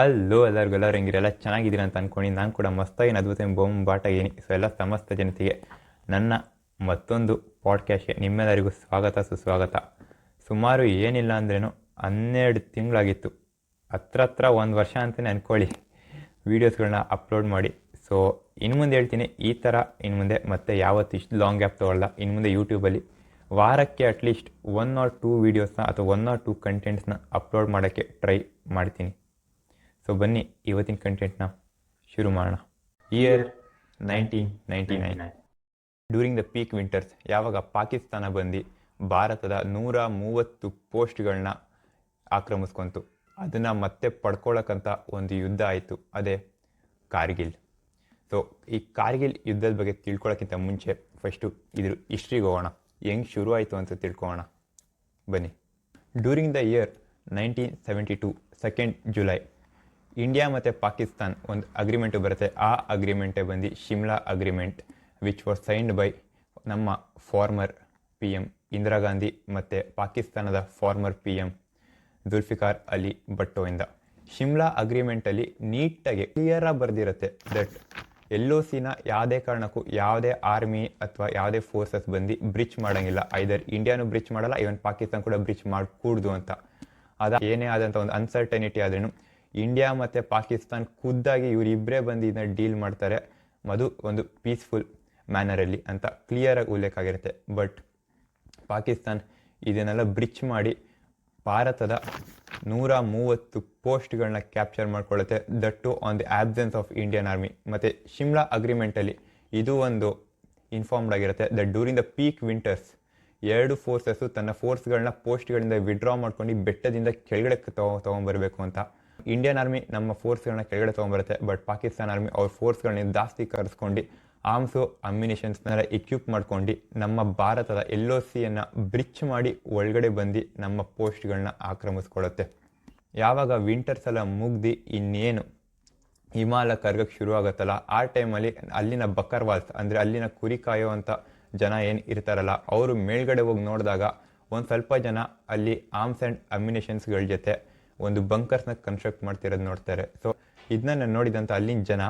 ಅಲ್ಲೋ ಎಲ್ಲರಿಗೆಲ್ಲರೂ ಹೆಂಗಿರಲ್ಲ ಚೆನ್ನಾಗಿದ್ದೀರಾ ಅಂತ ಅಂದ್ಕೊಂಡು ನಾನು ಕೂಡ ಮಸ್ತಾಗಿ ಅದ್ಭುತ ಬೊಂಬಾಟಾಗೀನಿ. ಸೊ ಎಲ್ಲ ಸಮಸ್ತ ಜನತೆಗೆ ನನ್ನ ಮತ್ತೊಂದು ಪಾಡ್ಕ್ಯಾಸ್ಟ್ಗೆ ನಿಮ್ಮೆಲ್ಲರಿಗೂ ಸ್ವಾಗತ ಸುಸ್ವಾಗತ. ಸುಮಾರು ಏನಿಲ್ಲ ಅಂದ್ರೇನು 12 ತಿಂಗಳಾಗಿತ್ತು, ಹತ್ರ 1 ವರ್ಷ ಅಂತಲೇ ಅಂದ್ಕೊಳ್ಳಿ ವೀಡಿಯೋಸ್ಗಳನ್ನ ಅಪ್ಲೋಡ್ ಮಾಡಿ. ಸೊ ಇನ್ನು ಮುಂದೆ ಹೇಳ್ತೀನಿ, ಈ ಥರ ಇನ್ನು ಮುಂದೆ ಮತ್ತೆ ಯಾವತ್ತು ಇಷ್ಟು ಲಾಂಗ್ ಗ್ಯಾಪ್ ತೊಗೊಳ್ಳಲ್ಲ. ಇನ್ನು ಮುಂದೆ ಯೂಟ್ಯೂಬಲ್ಲಿ ವಾರಕ್ಕೆ ಅಟ್ಲೀಸ್ಟ್ 1 or 2 ವೀಡಿಯೋಸ್ನ ಅಥವಾ 1 or 2 ಕಂಟೆಂಟ್ಸ್ನ ಅಪ್ಲೋಡ್ ಮಾಡೋಕ್ಕೆ ಟ್ರೈ ಮಾಡ್ತೀನಿ. ಸೊ ಬನ್ನಿ ಇವತ್ತಿನ ಕಂಟೆಂಟ್ನ ಶುರು ಮಾಡೋಣ. Year 1999, during the peak winters, ಯಾವಾಗ ಪಾಕಿಸ್ತಾನ ಬಂದು ಭಾರತದ 130 ಪೋಸ್ಟ್ಗಳನ್ನ ಆಕ್ರಮಿಸ್ಕೊಂತು. ಅದನ್ನು ಮತ್ತೆ ಪಡ್ಕೊಳ್ಳೋಕ್ಕಂತ ಒಂದು ಯುದ್ಧ ಆಯಿತು, ಅದೇ ಕಾರ್ಗಿಲ್. ಸೊ ಈ ಕಾರ್ಗಿಲ್ ಯುದ್ಧದ ಬಗ್ಗೆ ತಿಳ್ಕೊಳ್ಳೋಕ್ಕಿಂತ ಮುಂಚೆ ಫಸ್ಟು ಇದ್ರ ಹಿಸ್ಟ್ರಿಗೆ ಹೋಗೋಣ, ಹೆಂಗೆ ಶುರು ಆಯಿತು ಅಂತ ತಿಳ್ಕೊಳ್ಳೋಣ ಬನ್ನಿ. During the year 1972 2 July, India ಮತ್ತು ಪಾಕಿಸ್ತಾನ್ ಒಂದು ಅಗ್ರಿಮೆಂಟು ಬರುತ್ತೆ. ಆ ಅಗ್ರಿಮೆಂಟೇ ಬಂದು Shimla agreement, which was signed by ನಮ್ಮ ಫಾರ್ಮರ್ PM ಇಂದಿರಾ ಗಾಂಧಿ ಮತ್ತು ಪಾಕಿಸ್ತಾನದ ಫಾರ್ಮರ್ PM ಜುಲ್ಫಿಕಾರ್ ಅಲಿ ಭಟ್ಟೋಯಿಂದ. ಶಿಮ್ಲಾ ಅಗ್ರಿಮೆಂಟಲ್ಲಿ ನೀಟಾಗಿ ಕ್ಲಿಯರಾಗಿ ಬರೆದಿರುತ್ತೆ ದಟ್ LOCನ ಯಾವುದೇ ಕಾರಣಕ್ಕೂ ಯಾವುದೇ ಆರ್ಮಿ ಅಥವಾ ಯಾವುದೇ ಫೋರ್ಸಸ್ ಬಂದು ಬ್ರಿಚ್ ಮಾಡೋಂಗಿಲ್ಲ. ಐದರ್ ಇಂಡಿಯಾನು ಬ್ರಿಚ್ ಮಾಡಲ್ಲ, ಇವನ್ ಪಾಕಿಸ್ತಾನ ಕೂಡ ಬ್ರಿಚ್ ಮಾಡಕೂಡ್ದು ಅಂತ. ಏನೇ ಆದಂಥ ಒಂದು ಅನ್ಸರ್ಟನಿಟಿ ಆದ್ರೂ ಇಂಡಿಯಾ ಮತ್ತು ಪಾಕಿಸ್ತಾನ್ ಖುದ್ದಾಗಿ ಇವರಿಬ್ಬರೇ ಬಂದು ಇದನ್ನ ಡೀಲ್ ಮಾಡ್ತಾರೆ, ಅದು ಒಂದು ಪೀಸ್ಫುಲ್ ಮ್ಯಾನರಲ್ಲಿ ಅಂತ ಕ್ಲಿಯರಾಗಿ ಉಲ್ಲೇಖ ಆಗಿರುತ್ತೆ. ಬಟ್ ಪಾಕಿಸ್ತಾನ್ ಇದನ್ನೆಲ್ಲ ಬ್ರಿಚ್ ಮಾಡಿ ಭಾರತದ 130 ಪೋಸ್ಟ್ಗಳನ್ನ ಕ್ಯಾಪ್ಚರ್ ಮಾಡ್ಕೊಳ್ಳುತ್ತೆ, that to on the absence of Indian army. ಮತ್ತು ಶಿಮ್ಲಾ ಅಗ್ರಿಮೆಂಟಲ್ಲಿ ಇದು ಒಂದು ಇನ್ಫಾರ್ಮ್ಡ್ ಆಗಿರುತ್ತೆ that during the peak winters ಎರಡು ಫೋರ್ಸಸ್ಸು ತನ್ನ ಫೋರ್ಸ್ಗಳನ್ನ ಪೋಸ್ಟ್ಗಳಿಂದ ವಿಡ್ರಾ ಮಾಡ್ಕೊಂಡು ಬೆಟ್ಟದಿಂದ ಕೆಳಗಡೆ ತೊಗೊಂಬರಬೇಕು ಅಂತ. ಇಂಡಿಯನ್ ಆರ್ಮಿ ನಮ್ಮ ಫೋರ್ಸ್ಗಳನ್ನ ಕೆಳಗಡೆ ತೊಗೊಂಬರುತ್ತೆ, ಬಟ್ ಪಾಕಿಸ್ತಾನ ಆರ್ಮಿ ಅವ್ರ ಫೋರ್ಸ್ಗಳನ್ನ ಜಾಸ್ತಿ ಕರೆಸ್ಕೊಂಡು ಆರ್ಮ್ಸು ಅಮ್ಯುನಿಷನ್ಸ್ನೆಲ್ಲ ಎಕ್ವಿಪ್ ಮಾಡ್ಕೊಂಡು ನಮ್ಮ ಭಾರತದ LOCಯನ್ನು ಬ್ರಿಚ್ ಮಾಡಿ ಒಳಗಡೆ ಬಂದು ನಮ್ಮ ಪೋಸ್ಟ್ಗಳನ್ನ ಆಕ್ರಮಿಸ್ಕೊಳ್ಳುತ್ತೆ. ಯಾವಾಗ ವಿಂಟರ್ಸ್ ಎಲ್ಲ ಮುಗ್ದು ಇನ್ನೇನು ಹಿಮಾಲಯ ಕರ್ಗಕ್ಕೆ ಶುರು ಆಗುತ್ತಲ್ಲ, ಆ ಟೈಮಲ್ಲಿ ಅಲ್ಲಿನ ಬಕರ್ವಾಲ್ಸ್ ಅಂದರೆ ಅಲ್ಲಿನ ಕುರಿ ಕಾಯುವಂಥ ಜನ ಏನು ಇರ್ತಾರಲ್ಲ, ಅವರು ಮೇಲ್ಗಡೆ ಹೋಗಿ ನೋಡಿದಾಗ ಒಂದು ಸ್ವಲ್ಪ ಜನ ಅಲ್ಲಿ ಆರ್ಮ್ಸ್ ಆ್ಯಂಡ್ ಅಮ್ಯುನಿಷನ್ಸ್ಗಳ ಜೊತೆ ಒಂದು ಬಂಕರ್ಸ್ನ ಕನ್ಸ್ಟ್ರಕ್ಟ್ ಮಾಡ್ತಿರೋದು ನೋಡ್ತಾರೆ. ಸೊ ಇದನ್ನ ನೋಡಿದಂಥ ಅಲ್ಲಿನ ಜನ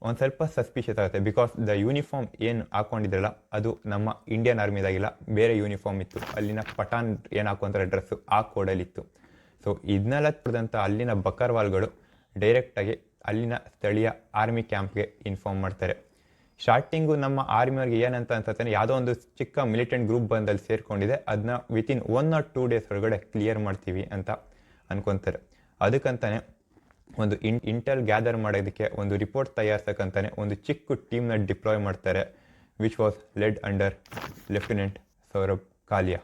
ಒಂದು ಸ್ವಲ್ಪ ಸಸ್ಪಿಷಿಯಸ್ ಆಗುತ್ತೆ, ಬಿಕಾಸ್ ದ ಯೂನಿಫಾರ್ಮ್ ಏನು ಹಾಕ್ಕೊಂಡಿದ್ರಲ್ಲ ಅದು ನಮ್ಮ ಇಂಡಿಯನ್ ಆರ್ಮಿದಾಗಿಲ್ಲ, ಬೇರೆ ಯೂನಿಫಾರ್ಮ್ ಇತ್ತು. ಅಲ್ಲಿನ ಪಠಾನ್ ಏನು ಹಾಕೊಂತಾರೆ ಡ್ರೆಸ್ಸು ಆ ಕೋಡಲ್ಲಿತ್ತು. ಸೊ ಇದನ್ನೆಲ್ಲ ತಿಳಿದಂಥ ಅಲ್ಲಿನ ಬಕರ್ವಾಲ್ಗಳು ಡೈರೆಕ್ಟಾಗಿ ಅಲ್ಲಿನ ಸ್ಥಳೀಯ ಆರ್ಮಿ ಕ್ಯಾಂಪ್ಗೆ ಇನ್ಫಾರ್ಮ್ ಮಾಡ್ತಾರೆ. ಸ್ಟಾರ್ಟಿಂಗು ನಮ್ಮ ಆರ್ಮಿಯವ್ರಿಗೆ ಏನಂತ ಅನ್ಸುತ್ತೆ, ಯಾವುದೋ ಒಂದು ಚಿಕ್ಕ ಮಿಲಿಟೆಂಟ್ ಗ್ರೂಪ್ ಬಂದಲ್ಲಿ ಸೇರ್ಕೊಂಡಿದೆ, ಅದನ್ನ ವಿತಿನ್ 1 or 2 ಡೇಸ್ ಒಳಗಡೆ ಕ್ಲಿಯರ್ ಮಾಡ್ತೀವಿ ಅಂತ ಅನ್ಕೊತಾರೆ. ಅದಕ್ಕಂತಾನೆ ಒಂದು ಇಂಟೆಲ್ ಗ್ಯಾದರ್ ಮಾಡೋದಕ್ಕೆ ಒಂದು ರಿಪೋರ್ಟ್ ತಯಾರಿಸೋಕ್ಕಂತಾನೆ ಒಂದು ಚಿಕ್ಕ ಟೀಮ್ನ ಡಿಪ್ಲಾಯ್ ಮಾಡ್ತಾರೆ, which was led under lieutenant Saurabh Kalia.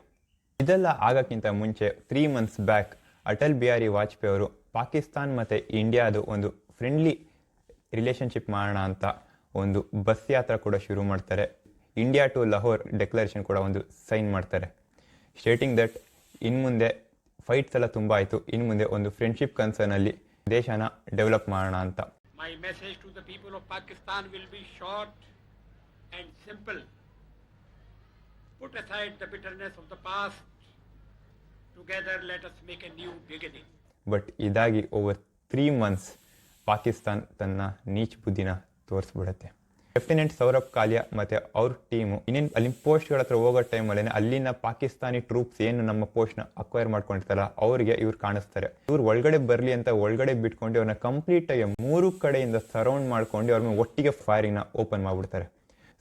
ಇದೆಲ್ಲ ಆಗೋಕ್ಕಿಂತ ಮುಂಚೆ 3 months ಬ್ಯಾಕ್ ಅಟಲ್ ಬಿಹಾರಿ ವಾಜಪೇಯಿ ಅವರು ಪಾಕಿಸ್ತಾನ್ ಮತ್ತು ಇಂಡಿಯಾದು ಒಂದು ಫ್ರೆಂಡ್ಲಿ ರಿಲೇಷನ್ಶಿಪ್ ಮಾಡೋಣ ಅಂತ ಒಂದು ಬಸ್ ಯಾತ್ರೆ ಕೂಡ ಶುರು ಮಾಡ್ತಾರೆ. ಇಂಡಿಯಾ ಟು ಲಾಹೋರ್ ಡೆಕ್ಲರೇಷನ್ ಕೂಡ ಒಂದು ಸೈನ್ ಮಾಡ್ತಾರೆ, ಸ್ಟೇಟಿಂಗ್ ದಟ್ ಇನ್ನು ಮುಂದೆ ಫೈಟ್ಸ್ ಎಲ್ಲ ತುಂಬ ಆಯಿತು, ಇನ್ನು ಮುಂದೆ ಒಂದು ಫ್ರೆಂಡ್ಶಿಪ್ ಕನ್ಸರ್ನಲ್ಲಿ ದೇಶನ ಡೆವಲಪ್ ಮಾಡೋಣ ಅಂತ. My message to the people of Pakistan will be short and simple. Put aside the bitterness of the past. Together let us make a new beginning. But ಇದಾಗಿ ಓವರ್ 3 months ಪಾಕಿಸ್ತಾನ್ ತನ್ನ ನೀಚ್ ಬುದ್ಧಿನ ತೋರಿಸ್ಬಿಡುತ್ತೆ. Lieutenant Saurabh Kalia ಮತ್ತು ಅವ್ರ team ಇನ್ನೇನು ಅಲ್ಲಿನ ಪೋಸ್ಟ್ಗಳ ಹತ್ರ ಹೋಗೋ ಟೈಮಲ್ಲೇ ಅಲ್ಲಿನ ಪಾಕಿಸ್ತಾನಿ ಟ್ರೂಪ್ಸ್ ಏನು ನಮ್ಮ ಪೋಸ್ಟ್ನ ಅಕ್ವೈರ್ ಮಾಡ್ಕೊಂಡಿರ್ತಾರಲ್ಲ ಅವರಿಗೆ ಇವ್ರು ಕಾಣಿಸ್ತಾರೆ. ಇವ್ರು ಒಳಗಡೆ ಬರಲಿ ಅಂತ ಒಳಗಡೆ ಬಿಟ್ಕೊಂಡು ಅವ್ರನ್ನ ಕಂಪ್ಲೀಟಾಗಿ 3 ಕಡೆಯಿಂದ ಸರೌಂಡ್ ಮಾಡ್ಕೊಂಡು ಅವ್ರನ್ನ ಒಟ್ಟಿಗೆ ಫೈರಿಂಗ್ನ ಓಪನ್ ಮಾಡಿಬಿಡ್ತಾರೆ.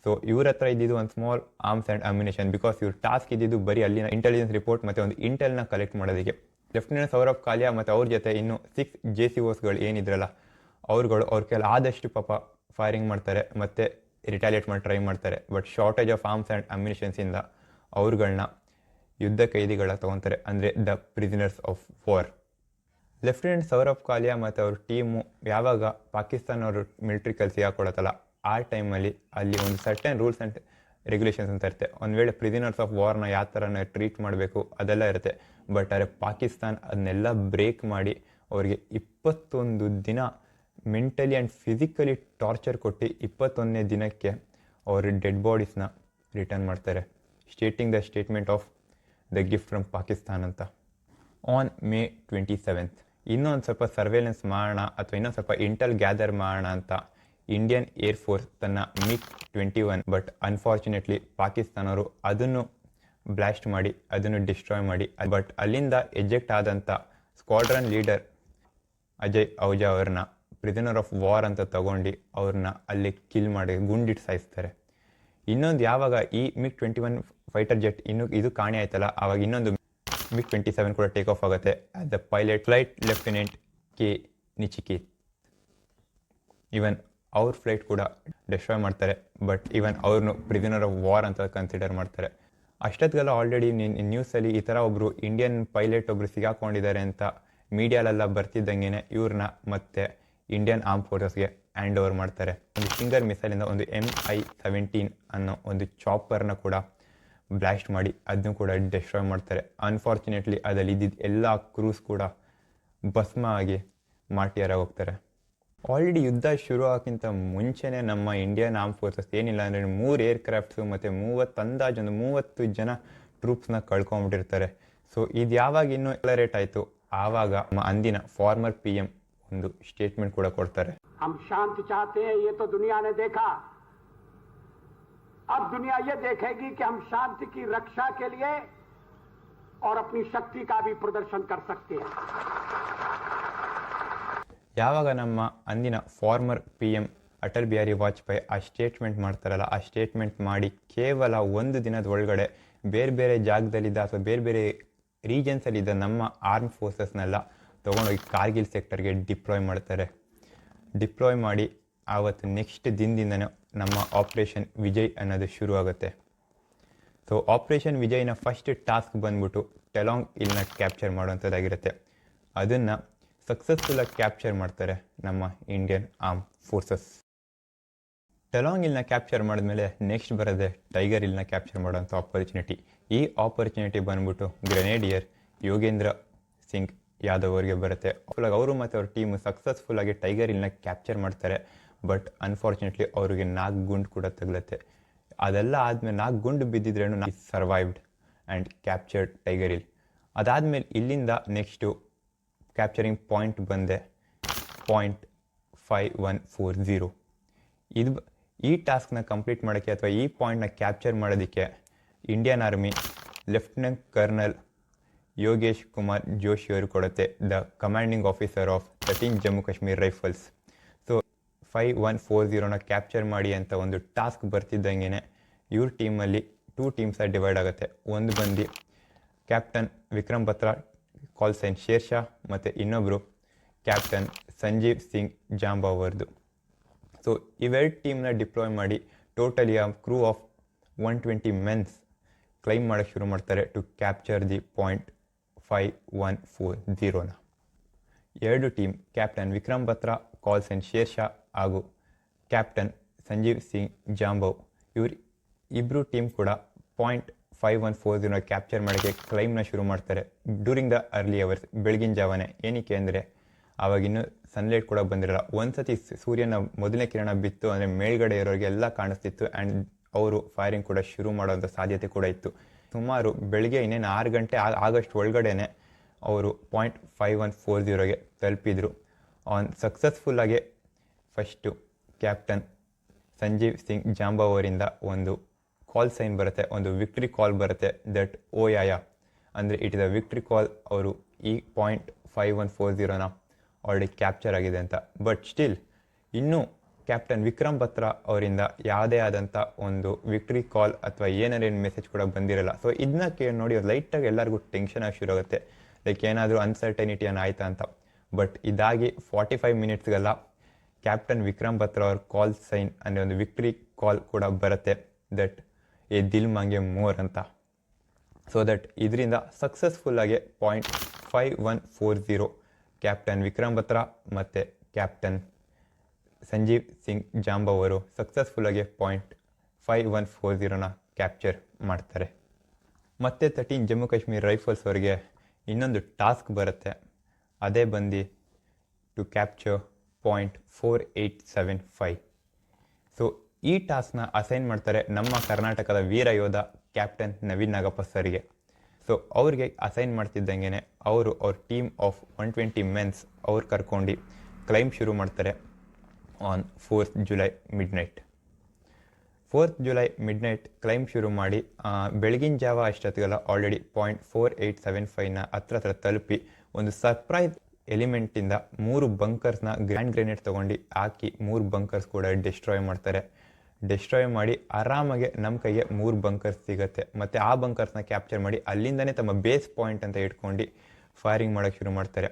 ಸೊ ಇವ್ರ ಹತ್ರ ಇದ್ದಿದ್ದು ಒಂದು small arms and ammunition, because ಇವ್ರ ಟಾಸ್ಕ್ ಇದ್ದಿದ್ದು ಬರೀ ಅಲ್ಲಿನ ಇಂಟೆಲಿಜೆನ್ಸ್ ರಿಪೋರ್ಟ್ ಮತ್ತು ಒಂದು ಇಂಟೆಲ್ನ ಕಲೆಕ್ಟ್ ಮಾಡೋದಕ್ಕೆ. ಲೆಫ್ಟಿನೆಂಟ್ ಸೌರಭ್ ಕಾಲಿಯಾ ಮತ್ತು ಅವ್ರ ಜೊತೆ ಇನ್ನು 6 JCOsಗಳು ಏನಿದ್ರಲ್ಲ ಅವ್ರ ಕೆಲ ಆದಷ್ಟು ಪಾಪ ಫೈರಿಂಗ್ ಮಾಡ್ತಾರೆ ಮತ್ತು ರಿಟಾಲಿಯೇಟ್ ಮಾಡಿ ಟ್ರೈ ಮಾಡ್ತಾರೆ. But shortage of arms and ಅಮ್ಯುನಿಷನ್ಸಿಂದ ಅವ್ರುಗಳನ್ನ ಯುದ್ಧ ಕೈದಿಗಳ ತೊಗೊತಾರೆ, ಅಂದರೆ the prisoners of war. Lieutenant Saurabh Kalia ಮತ್ತು ಅವ್ರ ಟೀಮು ಯಾವಾಗ ಪಾಕಿಸ್ತಾನವರು ಮಿಲಿಟ್ರಿ ಕಲಿಸಿ ಹಾಕೊಳತ್ತಲ್ಲ, ಆ ಟೈಮಲ್ಲಿ ಅಲ್ಲಿ ಒಂದು ಸರ್ಟನ್ ರೂಲ್ಸ್ ಆ್ಯಂಡ್ ರೆಗ್ಯುಲೇಷನ್ಸ್ ಅಂತ ಇರುತ್ತೆ. ಒಂದು ವೇಳೆ ಪ್ರಿಸನರ್ಸ್ ಆಫ್ ವಾರ್ನ ಯಾವ ಥರನ ಟ್ರೀಟ್ ಮಾಡಬೇಕು ಅದೆಲ್ಲ ಇರುತ್ತೆ. ಬಟ್ ಆದರೆ ಪಾಕಿಸ್ತಾನ್ ಅದನ್ನೆಲ್ಲ ಬ್ರೇಕ್ ಮಾಡಿ ಅವ್ರಿಗೆ 21 ದಿನ ಮೆಂಟಲಿ ಆ್ಯಂಡ್ ಫಿಸಿಕಲಿ ಟಾರ್ಚರ್ ಕೊಟ್ಟು 21ನೇ ದಿನಕ್ಕೆ ಅವ್ರ ಡೆಡ್ ಬಾಡೀಸ್ನ ರಿಟರ್ನ್ ಮಾಡ್ತಾರೆ, stating the statement of the gift from Pakistan ಅಂತ. ಆನ್ May 27th ಇನ್ನೊಂದು ಸ್ವಲ್ಪ ಸರ್ವೇಲೆನ್ಸ್ ಮಾಡೋಣ ಅಥವಾ ಇನ್ನೊಂದು ಸ್ವಲ್ಪ ಇಂಟೆಲ್ ಗ್ಯಾದರ್ ಮಾಡೋಣ ಅಂತ ಇಂಡಿಯನ್ ಏರ್ಫೋರ್ಸ್ ತನ್ನ MiG-21 ಬಟ್ ಅನ್ಫಾರ್ಚುನೇಟ್ಲಿ ಪಾಕಿಸ್ತಾನವರು ಅದನ್ನು ಬ್ಲಾಸ್ಟ್ ಮಾಡಿ ಅದನ್ನು ಡಿಸ್ಟ್ರಾಯ್ ಮಾಡಿ ಬಟ್ ಅಲ್ಲಿಂದ ಎಜೆಕ್ಟ್ ಆದಂಥ ಸ್ಕ್ವಾಡ್ರನ್ ಲೀಡರ್ ಅಜಯ್ ಔಜಾ ಅವ್ರನ್ನ ಪ್ರಿಸನರ್ ಆಫ್ ವಾರ್ ಅಂತ ತಗೊಂಡು ಅವ್ರನ್ನ ಅಲ್ಲಿ ಕಿಲ್ ಮಾಡಿ ಗುಂಡಿಟ್ಟು ಸಾಯಿಸ್ತಾರೆ. ಇನ್ನೊಂದು ಯಾವಾಗ ಈ MiG-21 ಫೈಟರ್ ಜೆಟ್ ಇದು ಕಾಣೆ ಆಯ್ತಲ್ಲ, ಆವಾಗ ಇನ್ನೊಂದು MiG-27 ಕೂಡ ಟೇಕ್ ಆಫ್ ಆಗುತ್ತೆ. As the pilot flight lieutenant K Nachiketa. Even ಅವ್ರ ಫ್ಲೈಟ್ ಕೂಡ ಡಿಸ್ಟ್ರಾಯ್ ಮಾಡ್ತಾರೆ, ಬಟ್ ಇವನ್ ಅವ್ರನ್ನು ಪ್ರಿಸನರ್ ಆಫ್ ವಾರ್ ಅಂತ ಕನ್ಸಿಡರ್ ಮಾಡ್ತಾರೆ. ಅಷ್ಟೊತ್ತಿಗೆಲ್ಲ ಆಲ್ರೆಡಿ ನ್ಯೂಸಲ್ಲಿ ಈ ಥರ ಒಬ್ಬರು ಇಂಡಿಯನ್ ಪೈಲಟ್ ಒಬ್ಬರು ಸಿಗಾಕೊಂಡಿದ್ದಾರೆ ಅಂತ ಮೀಡಿಯಾಲೆಲ್ಲ ಬರ್ತಿದ್ದಂಗೆ ಇವ್ರನ್ನ ಮತ್ತೆ ಇಂಡಿಯನ್ ಆರ್ಮ್ ಫೋರ್ಸಸ್ಗೆ ಹ್ಯಾಂಡ್ ಓವರ್ ಮಾಡ್ತಾರೆ. ಒಂದು ಸಿಂಗರ್ ಮಿಸೈಲಿಂದ ಒಂದು Mi-17 ಅನ್ನೋ ಒಂದು ಚಾಪರ್ನ ಕೂಡ ಬ್ಲಾಸ್ಟ್ ಮಾಡಿ ಅದನ್ನು ಕೂಡ ಡಿಸ್ಟ್ರಾಯ್ ಮಾಡ್ತಾರೆ. ಅನ್ಫಾರ್ಚುನೇಟ್ಲಿ ಅದಲ್ಲಿ ಇದ್ದಿದ್ದು ಎಲ್ಲ ಕ್ರೂಸ್ ಕೂಡ ಭಸ್ಮ ಆಗಿ ಮಾರ್ಟಿಯರಾಗಿ ಹೋಗ್ತಾರೆ. ಆಲ್ರೆಡಿ ಯುದ್ಧ ಶುರು ಆಗೋಕ್ಕಿಂತ ಮುಂಚೆನೇ ನಮ್ಮ ಇಂಡಿಯನ್ ಆರ್ಮ್ ಫೋರ್ಸಸ್ ಏನಿಲ್ಲ ಅಂದರೆ 3 ಏರ್ಕ್ರಾಫ್ಟ್ಸು ಮತ್ತು 30 ಜನ ಟ್ರೂಪ್ಸ್ನ ಕಳ್ಕೊಂಬಿಟ್ಟಿರ್ತಾರೆ. ಸೊ ಇದು ಯಾವಾಗ ಇನ್ನೂ ಎಕ್ಲರೇಟ್ ಆಯಿತು, ಆವಾಗ ಅಂದಿನ ಫಾರ್ಮರ್ PM ಒಂದು ಸ್ಟೇಟ್ಮೆಂಟ್ ಕೂಡ ಕೊಡ್ತಾರೆ. हम शांति चाहते हैं, ये तो दुनिया ने देखा. अब दुनिया ये देखेगी कि हम शांति की रक्षा के लिए और अपनी शक्ति का भी प्रदर्शन कर सकते हैं. ಯಾವಾಗ ನಮ್ಮ ಅಂದಿನ ಫಾರ್ಮರ್ PM ಅಟಲ್ ಬಿಹಾರಿ ವಾಜಪೇಯಿ ಆ ಸ್ಟೇಟ್ಮೆಂಟ್ ಮಾಡ್ತಾರಲ್ಲ, ಆ ಸ್ಟೇಟ್ಮೆಂಟ್ ಮಾಡಿ ಕೇವಲ ಒಂದು ದಿನದ ಒಳಗಡೆ ಬೇರೆ ಬೇರೆ ಜಾಗದಲ್ಲಿದ್ದ ಅಥವಾ ಬೇರೆ ಬೇರೆ ರೀಜನ್ಸಲ್ಲಿದ್ದ ನಮ್ಮ ಆರ್ಮ್ ಫೋರ್ಸಸ್ನೆಲ್ಲ ತೊಗೊಂಡೋಗಿ ಕಾರ್ಗಿಲ್ ಸೆಕ್ಟರ್ಗೆ ಡಿಪ್ಲಾಯ್ ಮಾಡ್ತಾರೆ. ಡಿಪ್ಲಾಯ್ ಮಾಡಿ ಆವತ್ತು ನೆಕ್ಸ್ಟ್ ದಿನದಿಂದನೇ ನಮ್ಮ ಆಪ್ರೇಷನ್ ವಿಜಯ್ ಅನ್ನೋದು ಶುರು ಆಗುತ್ತೆ. ಸೊ ಆಪ್ರೇಷನ್ ವಿಜಯ್ನ ಫಸ್ಟ್ ಟಾಸ್ಕ್ ಬಂದ್ಬಿಟ್ಟು ಟೆಲಾಂಗ್ ಹಿಲ್ನ ಕ್ಯಾಪ್ಚರ್ ಮಾಡುವಂಥದ್ದಾಗಿರುತ್ತೆ. ಅದನ್ನು ಸಕ್ಸಸ್ಫುಲ್ಲಾಗಿ ಕ್ಯಾಪ್ಚರ್ ಮಾಡ್ತಾರೆ ನಮ್ಮ ಇಂಡಿಯನ್ ಆರ್ಮ್ ಫೋರ್ಸಸ್. ಟೆಲಾಂಗ್ ಹಿಲ್ನ ಕ್ಯಾಪ್ಚರ್ ಮಾಡಿದ್ಮೇಲೆ ನೆಕ್ಸ್ಟ್ ಬರೋದೆ ಟೈಗರ್ ಹಿಲ್ನ ಕ್ಯಾಪ್ಚರ್ ಮಾಡೋಂಥ ಆಪರ್ಚುನಿಟಿ. ಈ ಆಪರ್ಚುನಿಟಿ ಬಂದ್ಬಿಟ್ಟು ಗ್ರೆನೇಡಿಯರ್ ಯೋಗೇಂದ್ರ ಸಿಂಗ್ ಯಾದವ್ ಅವರಿಗೆ ಬರುತ್ತೆ. ಅವರು ಮತ್ತು ಅವ್ರ ಟೀಮು ಸಕ್ಸಸ್ಫುಲ್ಲಾಗಿ ಟೈಗರ್ ಹಿಲ್ನ ಕ್ಯಾಪ್ಚರ್ ಮಾಡ್ತಾರೆ. ಬಟ್ ಅನ್ಫಾರ್ಚುನೇಟ್ಲಿ ಅವರಿಗೆ 4 ಗುಂಡು ಕೂಡ ತಗಲುತ್ತೆ. ಅದೆಲ್ಲ ಆದಮೇಲೆ 4 ಗುಂಡು ಬಿದ್ದಿದ್ರೇನು survived and captured tiger hill. ಅದಾದಮೇಲೆ ಇಲ್ಲಿಂದ ನೆಕ್ಸ್ಟು ಕ್ಯಾಪ್ಚರಿಂಗ್ ಪಾಯಿಂಟ್ ಬಂದೆ .5140. ಈ ಟಾಸ್ಕ್ನ ಕಂಪ್ಲೀಟ್ ಮಾಡೋಕ್ಕೆ ಅಥವಾ ಈ ಪಾಯಿಂಟ್ನ ಕ್ಯಾಪ್ಚರ್ ಮಾಡೋದಕ್ಕೆ Indian army lieutenant colonel Yogesh Kumar Joshi ಅವರು ಕೊಡುತ್ತೆ, the commanding officer of 13 Jammu Kashmir rifles. So 5140ನ ಕ್ಯಾಪ್ಚರ್ ಮಾಡಿ ಅಂತ ಒಂದು ಟಾಸ್ಕ್ ಬರ್ತಿದ್ದಂಗೆ ಇವ್ರ ಟೀಮಲ್ಲಿ 2 ಟೀಮ್ಸಾಗಿ ಡಿವೈಡ್ ಆಗುತ್ತೆ. ಒಂದು ಬಂದು captain Vikram Batra call sign Sher Shah ಮತ್ತು ಇನ್ನೊಬ್ಬರು ಕ್ಯಾಪ್ಟನ್ ಸಂಜೀವ್ ಸಿಂಗ್ ಜಾಂಬಾ ಅವರದು. ಸೊ ಇವೆರಡು ಟೀಮ್ನ ಡಿಪ್ಲಾಯ್ ಮಾಡಿ ಟೋಟಲಿ ಆ ಕ್ರೂ ಆಫ್ 120 ಮೆನ್ಸ್ ಕ್ಲೈಮ್ ಮಾಡೋಕ್ಕೆ ಶುರು ಮಾಡ್ತಾರೆ ಟು ಕ್ಯಾಪ್ಚರ್ ದಿ .5140ನ. 2 team captain Vikram Batra call sign Shershah ಹಾಗೂ ಕ್ಯಾಪ್ಟನ್ ಸಂಜೀವ್ ಸಿಂಗ್ ಜಾಂಬವ್ ಇವರು ಇಬ್ಬರು ಟೀಮ್ ಕೂಡ .5140ನ ಕ್ಯಾಪ್ಚರ್ ಮಾಡೋಕ್ಕೆ ಕ್ಲೈಮ್ನ ಶುರು ಮಾಡ್ತಾರೆ ಡ್ಯೂರಿಂಗ್ ದ ಅರ್ಲಿ ಅವರ್ಸ್, ಬೆಳಗಿನ ಜಾವನೆ. ಏನಕ್ಕೆ ಅಂದರೆ ಆವಾಗಿನ್ನೂ ಸನ್ಲೈಟ್ ಕೂಡ ಬಂದಿರಲ್ಲ. ಒಂದು ಸತಿ ಸೂರ್ಯನ ಮೊದಲನೇ ಕಿರಣ ಬಿತ್ತು ಅಂದರೆ ಮೇಲ್ಗಡೆ ಇರೋರಿಗೆ ಎಲ್ಲ ಕಾಣಿಸ್ತಿತ್ತು ಆ್ಯಂಡ್ ಅವರು ಫೈರಿಂಗ್ ಕೂಡ ಶುರು ಮಾಡೋಂಥ ಸಾಧ್ಯತೆ ಕೂಡ ಇತ್ತು. ಸುಮಾರು ಬೆಳಗ್ಗೆ ಇನ್ನೇನು 6 ಗಂಟೆ ಆಗಸ್ಟ್ ಒಳಗಡೆನೆ ಅವರು .5140ಗೆ ತಲುಪಿದ್ರು. ಸಕ್ಸಸ್ಫುಲ್ಲಾಗಿ ಫಸ್ಟು ಕ್ಯಾಪ್ಟನ್ ಸಂಜೀವ್ ಸಿಂಗ್ ಜಾಂಬಾ ಅವರಿಂದ ಒಂದು ಕಾಲ್ ಸೈನ್ ಬರುತ್ತೆ, ಒಂದು ವಿಕ್ಟ್ರಿ ಕಾಲ್ ಬರುತ್ತೆ, ದಟ್ ಓ ಯಾಯ ಅಂದರೆ ಇಟ್ ಇಸ್ ಅ ವಿಕ್ಟ್ರಿ ಕಾಲ್. ಅವರು ಈ .5140ನ ಆಲ್ರೆಡಿ ಕ್ಯಾಪ್ಚರ್ ಆಗಿದೆ ಅಂತ. ಬಟ್ ಸ್ಟಿಲ್ ಇನ್ನೂ ಕ್ಯಾಪ್ಟನ್ ವಿಕ್ರಮ್ ಬತ್ರಾ ಅವರಿಂದ ಯಾವುದೇ ಆದಂಥ ಒಂದು ವಿಕ್ಟ್ರಿ ಕಾಲ್ ಅಥವಾ ಏನಾರೇನು ಮೆಸೇಜ್ ಕೂಡ ಬಂದಿರಲ್ಲ. ಸೊ ಇದನ್ನ ನೋಡಿ ಲೈಟಾಗಿ ಎಲ್ಲರಿಗೂ ಟೆನ್ಷನ್ ಆಗಿ ಶುರು ಆಗುತ್ತೆ, ಲೈಕ್ ಏನಾದರೂ ಅನ್ಸರ್ಟನಿಟಿ ಆಯ್ತಾ ಅಂತ. ಬಟ್ ಇದಾಗಿ 45 ಮಿನಿಟ್ಸ್ಗೆಲ್ಲ ಕ್ಯಾಪ್ಟನ್ ವಿಕ್ರಮ್ ಬತ್ರಾ ಅವ್ರ ಕಾಲ್ ಸೈನ್ ಅಂದರೆ ಒಂದು ವಿಕ್ಟ್ರಿ ಕಾಲ್ ಕೂಡ ಬರುತ್ತೆ, ದಟ್ ಎ ದಿಲ್ ಮಾಂಗೆ ಮೋರ್ ಅಂತ. ಸೊ ದಟ್ ಇದರಿಂದ ಸಕ್ಸಸ್ಫುಲ್ಲಾಗಿ .5140 ಕ್ಯಾಪ್ಟನ್ ವಿಕ್ರಮ್ ಬತ್ರಾ ಮತ್ತು ಕ್ಯಾಪ್ಟನ್ ಸಂಜೀವ್ ಸಿಂಗ್ ಜಾಂಬಾ ಅವರು ಸಕ್ಸಸ್ಫುಲ್ಲಾಗಿ .5140ನ ಕ್ಯಾಪ್ಚರ್ ಮಾಡ್ತಾರೆ. ಮತ್ತು 13 ಜಮ್ಮು ಕಾಶ್ಮೀರ್ ರೈಫಲ್ಸ್ ಅವರಿಗೆ ಇನ್ನೊಂದು ಟಾಸ್ಕ್ ಬರುತ್ತೆ, ಅದೇ ಬಂದು ಟು ಕ್ಯಾಪ್ಚರ್ .4875. ಸೊ ಈ ಟಾಸ್ಕ್ನ ಅಸೈನ್ ಮಾಡ್ತಾರೆ ನಮ್ಮ ಕರ್ನಾಟಕದ ವೀರ ಯೋಧ ಕ್ಯಾಪ್ಟನ್ ನವೀನ್ ನಾಗಪ್ಪ ಸರ್ಗೆ. ಸೊ ಅವ್ರಿಗೆ ಅಸೈನ್ ಮಾಡ್ತಿದ್ದಂಗೆ ಅವ್ರ ಟೀಮ್ ಆಫ್ 120 ಮೆನ್ಸ್ ಅವ್ರು ಕರ್ಕೊಂಡು ಕ್ಲೈಮ್ ಶುರು ಮಾಡ್ತಾರೆ on 4th July midnight. 4th July midnight claim ಶುರು ಮಾಡಿ ಬೆಳಗಿನ ಜಾವ ಅಷ್ಟೊತ್ತಿಗೆಲ್ಲ ಆಲ್ರೆಡಿ 0.4875ನ ಹತ್ರ ತಲುಪಿ ಒಂದು ಸರ್ಪ್ರೈಸ್ ಎಲಿಮೆಂಟಿಂದ 3 ಬಂಕರ್ಸ್ನ ಗ್ರ್ಯಾಂಡ್ ಗ್ರೆನೇಡ್ ತೊಗೊಂಡು ಹಾಕಿ 3 ಬಂಕರ್ಸ್ ಕೂಡ ಡಿಸ್ಟ್ರಾಯ್ ಮಾಡಿ ಆರಾಮಾಗೆ ನಮ್ಮ ಕೈಗೆ 3 ಬಂಕರ್ಸ್ ಸಿಗುತ್ತೆ. ಮತ್ತು ಆ ಬಂಕರ್ಸ್ನ ಕ್ಯಾಪ್ಚರ್ ಮಾಡಿ ಅಲ್ಲಿಂದನೇ ತಮ್ಮ ಬೇಸ್ ಪಾಯಿಂಟ್ ಅಂತ ಇಟ್ಕೊಂಡು ಫೈರಿಂಗ್ ಮಾಡೋಕ್ಕೆ ಶುರು ಮಾಡ್ತಾರೆ.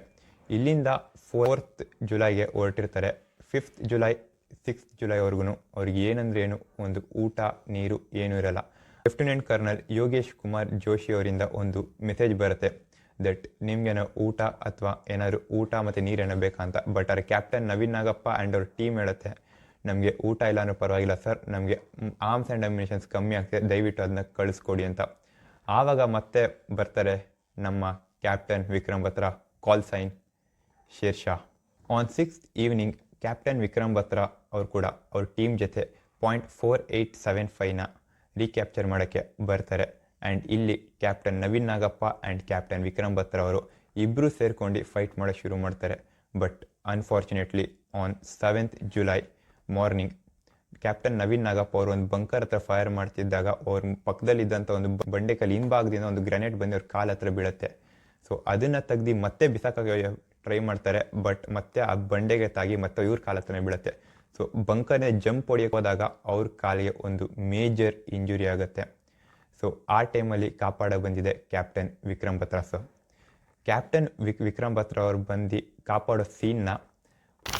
ಇಲ್ಲಿಂದ 4th Julyಗೆ ಹೊರಟಿರ್ತಾರೆ. 5th July 6th Julyವರೆಗೂ ಅವ್ರಿಗೆ ಏನು ಒಂದು ಊಟ ನೀರು ಏನೂ ಇರಲ್ಲ. ಲೆಫ್ಟಿನೆಂಟ್ ಕರ್ನಲ್ ಯೋಗೇಶ್ ಕುಮಾರ್ ಜೋಶಿ ಅವರಿಂದ ಒಂದು ಮೆಸೇಜ್ ಬರುತ್ತೆ ದಟ್ ನಿಮ್ಗೇನೋ ಊಟ ಅಥವಾ ಏನಾದರೂ ಊಟ ಮತ್ತು ನೀರೇನೋ ಬೇಕಂತ. ಬಟ್ ಅವ್ರ ಕ್ಯಾಪ್ಟನ್ ನವೀನ್ ನಾಗಪ್ಪ ಆ್ಯಂಡ್ ಅವ್ರ ಟೀಮ್ ಹೇಳುತ್ತೆ ನಮಗೆ ಊಟ ಇಲ್ಲ ಅನ್ನೋ ಪರವಾಗಿಲ್ಲ ಸರ್, ನಮಗೆ ಆರ್ಮ್ಸ್ ಆ್ಯಂಡ್ ಅಮ್ಯುನಿಷನ್ಸ್ ಕಮ್ಮಿ ಆಗ್ತದೆ, ದಯವಿಟ್ಟು ಅದನ್ನ ಕಳಿಸ್ಕೊಡಿ ಅಂತ. ಆವಾಗ ಮತ್ತೆ ಬರ್ತಾರೆ ನಮ್ಮ captain Vikram Batra, call sign Shershah. On 6th evening captain Vikram Batra ಅವರು ಕೂಡ ಅವ್ರ ಟೀಮ್ ಜೊತೆ 0.4875ನ ರೀಕ್ಯಾಪ್ಚರ್ ಮಾಡೋಕ್ಕೆ ಬರ್ತಾರೆ. ಆ್ಯಂಡ್ ಇಲ್ಲಿ captain Naveen Nagappa and captain Vikram Batra ಅವರು ಇಬ್ಬರು ಸೇರ್ಕೊಂಡು ಫೈಟ್ ಮಾಡೋಕ್ಕೆ ಶುರು ಮಾಡ್ತಾರೆ. But unfortunately on 7th July morning captain Naveen Nagappa ಅವರು ಒಂದು ಬಂಕರ್ ಹತ್ರ ಫೈರ್ ಮಾಡ್ತಿದ್ದಾಗ ಅವ್ರ ಪಕ್ಕದಲ್ಲಿದ್ದಂಥ ಒಂದು ಬಂಡೆಕಲ್ಲಿ ಹಿಂಭಾಗದಿಂದ ಒಂದು ಗ್ರೆನೇಡ್ ಬಂದು ಅವ್ರ ಕಾಲ ಹತ್ರ ಬೀಳುತ್ತೆ. ಸೊ ಅದನ್ನು ತೆಗ್ದು ಮತ್ತೆ ಬಿಸಾಕೋಕ್ಕೆ ಟ್ರೈ ಮಾಡ್ತಾರೆ. ಬಟ್ ಮತ್ತೆ ಆ ಬಂಡೆಗೆ ತಾಗಿ ಮತ್ತೆ ಇವ್ರ ಕಾಲ ಹತ್ರನೇ ಬೀಳುತ್ತೆ. ಸೊ ಬಂಕರ್ನೇ ಜಂಪ್ ಹೊಡಿಯೋಕೆ ಹೋದಾಗ ಅವ್ರ ಕಾಲಿಗೆ ಒಂದು ಮೇಜರ್ ಇಂಜುರಿ ಆಗುತ್ತೆ. ಸೊ ಆ ಟೈಮಲ್ಲಿ ಕಾಪಾಡ ಬಂದಿದೆ captain Vikram Batra sir. Captain Vikram Batra ಅವ್ರು ಬಂದು ಕಾಪಾಡೋ ಸೀನ್ನ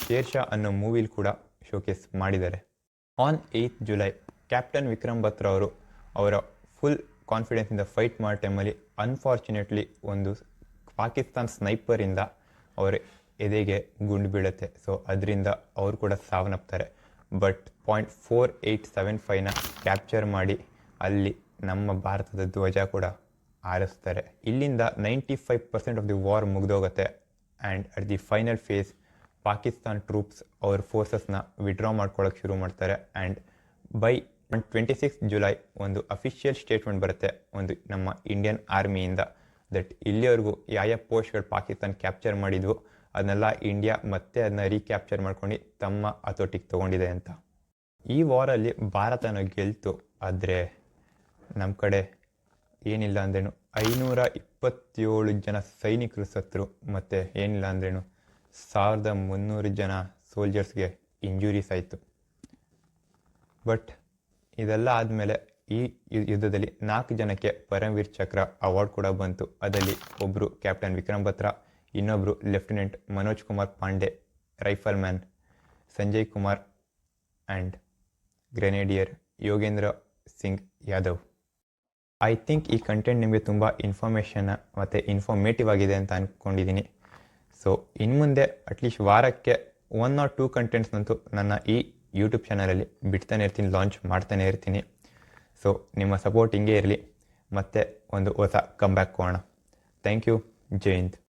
ಶೇರ್ಷಾ ಅನ್ನೋ ಮೂವಿಲಿ ಕೂಡ ಶೋಕೇಸ್ ಮಾಡಿದ್ದಾರೆ. On 8th July captain Vikram Batra ಅವರು ಅವರ ಫುಲ್ ಕಾನ್ಫಿಡೆನ್ಸಿಂದ ಫೈಟ್ ಮಾಡೋ ಟೈಮಲ್ಲಿ ಅನ್ಫಾರ್ಚುನೇಟ್ಲಿ ಒಂದು ಪಾಕಿಸ್ತಾನ್ ಸ್ನೈಪರಿಂದ ಅವರ ಎದೆಗೆ ಗುಂಡು ಬೀಳುತ್ತೆ. ಸೊ ಅದರಿಂದ ಅವರು ಕೂಡ ಸಾವನ್ನಪ್ತಾರೆ. ಬಟ್ 0.4875ನ ಕ್ಯಾಪ್ಚರ್ ಮಾಡಿ ಅಲ್ಲಿ ನಮ್ಮ ಭಾರತದ ಧ್ವಜ ಕೂಡ ಆರಿಸ್ತಾರೆ. ಇಲ್ಲಿಂದ 95% ಆಫ್ ದಿ ವಾರ್ ಮುಗಿದೋಗುತ್ತೆ. And at the final phase Pakistan troops ಅವ್ರ ಫೋರ್ಸಸ್ನ ವಿಡ್ರಾ ಮಾಡ್ಕೊಳ್ಳೋಕೆ ಶುರು ಮಾಡ್ತಾರೆ. ಆ್ಯಂಡ್ ಬೈ 26th July ಒಂದು ಅಫಿಷಿಯಲ್ ಸ್ಟೇಟ್ಮೆಂಟ್ ಬರುತ್ತೆ ಒಂದು ನಮ್ಮ ಇಂಡಿಯನ್ ಆರ್ಮಿಯಿಂದ ದಟ್ ಇಲ್ಲಿವರೆಗೂ ಯಾವ ಪೋಸ್ಟ್ಗಳು ಪಾಕಿಸ್ತಾನ ಕ್ಯಾಪ್ಚರ್ ಮಾಡಿದ್ವು ಅದನ್ನೆಲ್ಲ ಇಂಡಿಯಾ ಮತ್ತೆ ಅದನ್ನ ರೀಕ್ಯಾಪ್ಚರ್ ಮಾಡ್ಕೊಂಡು ತಮ್ಮ ಹತೋಟಿಗೆ ತೊಗೊಂಡಿದೆ ಅಂತ. ಈ ವಾರಲ್ಲಿ ಭಾರತನ ಗೆಲ್ತು, ಆದರೆ ನಮ್ಮ ಕಡೆ ಏನಿಲ್ಲ ಅಂದ್ರೇನು 527 ಜನ ಸೈನಿಕರು ಸತ್ತರು, ಮತ್ತು ಏನಿಲ್ಲ ಅಂದ್ರೇನು 1300 ಜನ ಸೋಲ್ಜರ್ಸ್ಗೆ ಇಂಜುರೀಸ್ ಆಯಿತು. ಬಟ್ ಇದೆಲ್ಲ ಆದಮೇಲೆ ಈ ಯುದ್ಧದಲ್ಲಿ 4 ಜನಕ್ಕೆ ಪರಮವೀರ್ ಚಕ್ರ ಅವಾರ್ಡ್ ಕೂಡ ಬಂತು. ಅದರಲ್ಲಿ ಒಬ್ಬರು ಕ್ಯಾಪ್ಟನ್ ವಿಕ್ರಮ್ ಬತ್ರಾ, ಇನ್ನೊಬ್ಬರು lieutenant Manoj Kumar Pandey rifleman, Sanjay Kumar and grenadier Yogendra Singh Yadav. I think ಈ ಕಂಟೆಂಟ್ ನಿಮಗೆ ತುಂಬ ಇನ್ಫಾರ್ಮೇಷನ್ ಮತ್ತು ಇನ್ಫಾರ್ಮೇಟಿವ್ ಆಗಿದೆ ಅಂತ ಅಂದ್ಕೊಂಡಿದ್ದೀನಿ. ಸೊ ಇನ್ನು ಮುಂದೆ ಅಟ್ಲೀಸ್ಟ್ ವಾರಕ್ಕೆ 1 or 2 ಕಂಟೆಂಟ್ಸ್ನಂತೂ ನನ್ನ ಈ ಯೂಟ್ಯೂಬ್ ಚಾನಲಲ್ಲಿ ಬಿಡ್ತಾನೆ ಇರ್ತೀನಿ, ಲಾಂಚ್ ಮಾಡ್ತಾನೆ ಇರ್ತೀನಿ. ಸೊ ನಿಮ್ಮ ಸಪೋರ್ಟ್ ಹಿಂಗೆ ಇರಲಿ, ಮತ್ತೆ ಒಂದು ಹೊಸ ಕಮ್ಬ್ಯಾಕ್ ಕೊಡೋಣ. Thank you. ಜೈ ಹಿಂದ್.